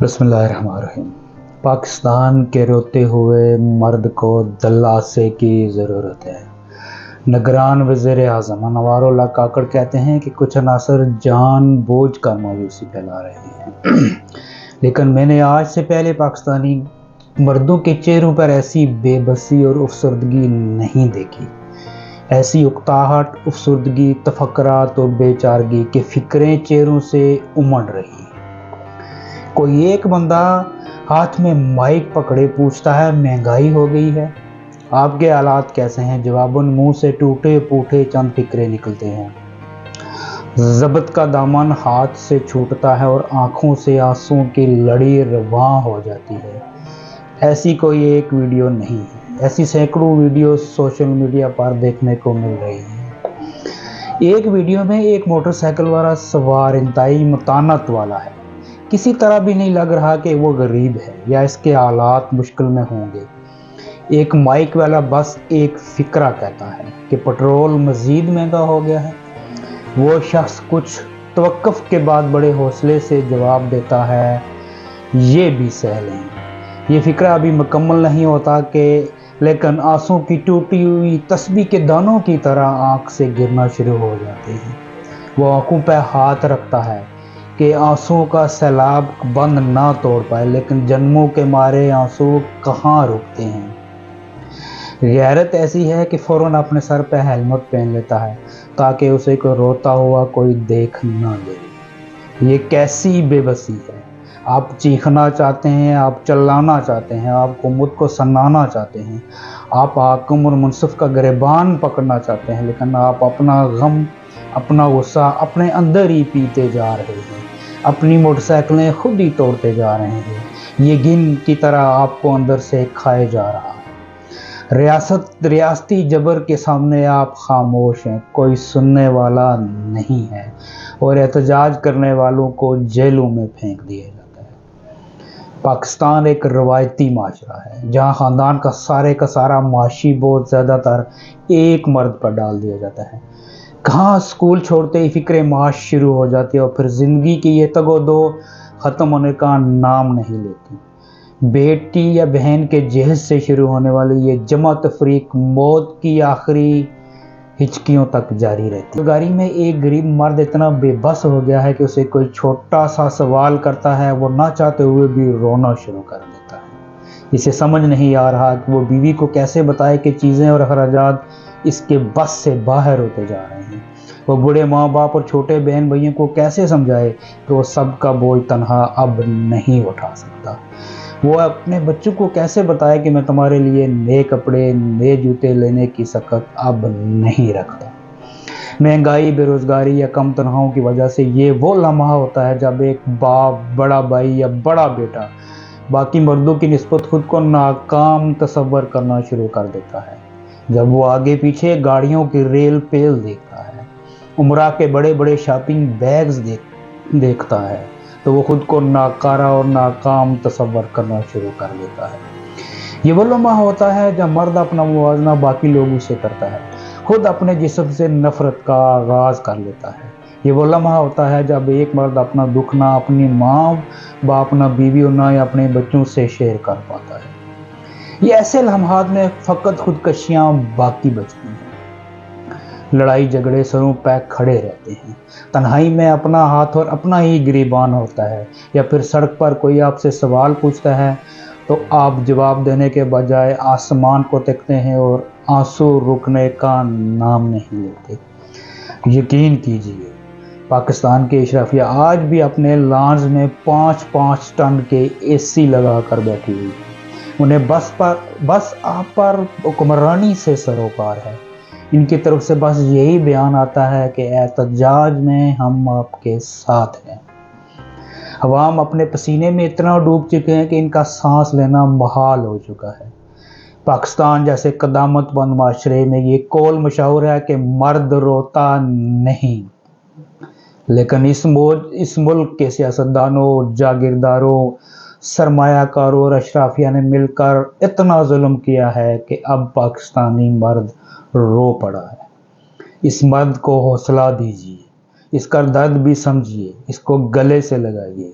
बिस्मिल्लाहिर्रहमानिर्रहीम। पाकिस्तान के रोते हुए मर्द को दल्लासे की ज़रूरत है। निगरान वज़ीर आज़म अनवारुल्लाह काकड़ कहते हैं कि कुछ अनासर जानबूझ कर मायूसी फैला रहे हैं लेकिन मैंने आज से पहले पाकिस्तानी मर्दों के चेहरों पर ऐसी बेबसी और अफसरदगी नहीं देखी। ऐसी उकताहट, अफसरदगी, तफक्कुरात और बेचारगी के फ़िक्रें चेहरों से उमड़ रही। कोई एक बंदा हाथ में माइक पकड़े पूछता है, महंगाई हो गई है, आपके हालात कैसे हैं? जवाबन मुंह से टूटे फूटे चंद फिक्रे निकलते हैं। ज़ब्त का दामन हाथ से छूटता है और आंखों से आंसुओं की लड़ी रवां हो जाती है। ऐसी कोई एक वीडियो नहीं है, ऐसी सैकड़ों वीडियो सोशल मीडिया पर देखने को मिल रही हैं। एक वीडियो में एक मोटरसाइकिल वाला सवार इंतहाई मतानत वाला है। किसी तरह भी नहीं लग रहा कि वो गरीब है या इसके हालात मुश्किल में होंगे। एक माइक वाला बस एक फिक्रा कहता है कि पेट्रोल मज़ीद महंगा हो गया है। वो शख्स कुछ तवक्कुफ़ के बाद बड़े हौसले से जवाब देता है, ये भी सह लें। ये फिक्रा अभी मुकम्मल नहीं होता कि लेकिन आंसू की टूटी हुई तस्बीह के दानों की तरह आँख से गिरना शुरू हो जाते हैं। वो आँखों पर हाथ रखता है कि आंसुओं का सैलाब बंद ना तोड़ पाए, लेकिन जन्मों के मारे आंसू कहाँ रुकते हैं। गैरत ऐसी है कि फ़ौरन अपने सर पे हेलमेट पहन लेता है ताकि उसे को रोता हुआ कोई देख ना ले। ये कैसी बेबसी है। आप चीखना चाहते हैं, आप चिल्लाना चाहते हैं, आप हुकूमत को सनाना चाहते हैं, आप हाकिम और मुनसिफ का गिरबान पकड़ना चाहते हैं, लेकिन आप अपना गम, अपना गुस्सा अपने अंदर ही पीते जा रहे हैं। अपनी मोटरसाइकिलें खुद ही तोड़ते जा रहे हैं। ये गिन की तरह आपको अंदर से खाए जा रहा है। रियासती जबर के सामने आप खामोश हैं, कोई सुनने वाला नहीं है और एहतजाज करने वालों को जेलों में फेंक दिया जाता है। पाकिस्तान एक रवायती माशरा है जहाँ ख़ानदान का सारा माशी बोझ ज़्यादातर एक मर्द पर डाल दिया जाता है। कहाँ स्कूल छोड़ते ही फ़िक्रे माश शुरू हो जाती है और फिर ज़िंदगी की ये तगो-दो ख़त्म होने का नाम नहीं लेती। बेटी या बहन के जहज़ से शुरू होने वाली ये जमा तफरीक मौत की आखिरी हिचकियों तक जारी रहती है। गाड़ी में एक गरीब मर्द इतना बेबस हो गया है कि उसे कोई छोटा सा सवाल करता है, वो ना चाहते हुए भी रोना शुरू कर देता है। इसे समझ नहीं आ रहा कि वो बीवी को कैसे बताए कि चीज़ें और अखराजात इसके बस से बाहर होते जा रहे हैं। वो बूढ़े माँ बाप और छोटे बहन भाइयों को कैसे समझाए कि वो सबका बोझ तनहा अब नहीं उठा सकता। वो अपने बच्चों को कैसे बताए कि मैं तुम्हारे लिए नए कपड़े, नए जूते लेने की सकत अब नहीं रखता। महंगाई, बेरोज़गारी या कम तनख्वाहों की वजह से ये वो लम्हा होता है जब एक बाप, बड़ा भाई या बड़ा बेटा बाकी मर्दों की निस्बत खुद को नाकाम तसव्वुर करना शुरू कर देता है। जब वो आगे पीछे गाड़ियों की रेल पेल देखता है, उम्रा के बड़े बड़े शॉपिंग बैग्स देखता है, तो वो खुद को नाकारा और नाकाम तसव्वुर करना शुरू कर देता है। ये वो लम्हा होता है जब मर्द अपना मुवाजना बाकी लोगों से करता है, खुद अपने जिस्म से नफ़रत का आगाज़ कर लेता है। ये वो लम्हा होता है जब एक मर्द अपना दुख ना अपनी माँ बाप, ना बीवी और ना अपने बच्चों से शेयर कर पाता है। ये ऐसे लम्हात में फ़कत खुदकशियाँ बाकी बचती हैं। लड़ाई झगड़े सरों पर खड़े रहते हैं। तन्हाई में अपना हाथ और अपना ही गिरीबान होता है। या फिर सड़क पर कोई आपसे सवाल पूछता है तो आप जवाब देने के बजाय आसमान को देखते हैं और आंसू रुकने का नाम नहीं लेते। यकीन कीजिए, पाकिस्तान के इशराफिया आज भी अपने लॉन्ज में 5-5 टन के AC लगा कर बैठी हुई है। उन्हें बस आप पर हुक्मरानी से सरोकार है। इनकी तरफ से बस यही बयान आता है कि एहतजाज में हम आपके साथ हैं। अवाम अपने पसीने में इतना डूब चुके हैं कि इनका सांस लेना मुहाल हो चुका है। पाकिस्तान जैसे कदामतबंद माशरे में ये कौल मशहूर है कि मर्द रोता नहीं, लेकिन इस मुल्क के सियासतदानों, जागीरदारों, सरमायाकारों और अशराफिया ने मिलकर इतना जुल्म किया है कि अब पाकिस्तानी मर्द रो पड़ा है। इस मर्द को हौसला दीजिए, इसका दर्द भी समझिए, इसको गले से लगाइए।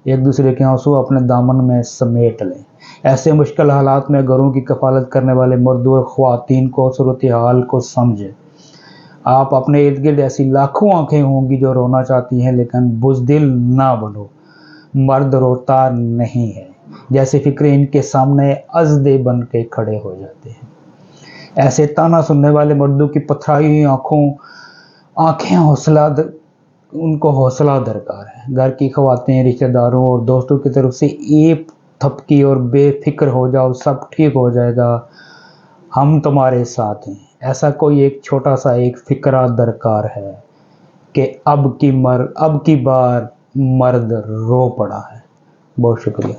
ایک دوسرے کے आंसू अपने दामन में समेट लें। ऐसे मुश्किल हालात में घरों की कफालत करने वाले मर्दों और ख्वातीन को सूरत हाल को समझें। आप अपने इर्द गिर्द ऐसी लाखों आंखें होंगी जो रोना चाहती हैं, लेकिन बुज़दिल ना बनो। मर्द रोता नहीं है, जैसे फिक्रे इनके सामने अज़दे बन के खड़े हो जाते हैं। ऐसे ताना सुनने वाले मर्दों की पथराई आंखें उनको हौसला दरकार है। घर की ख्वातीन, रिश्तेदारों और दोस्तों की तरफ से एक थपकी और बेफिक्र हो जाओ, सब ठीक हो जाएगा, हम तुम्हारे साथ हैं। ऐसा कोई एक छोटा सा एक फिक्रा दरकार है कि अब की बार मर्द रो पड़ा है। बहुत शुक्रिया।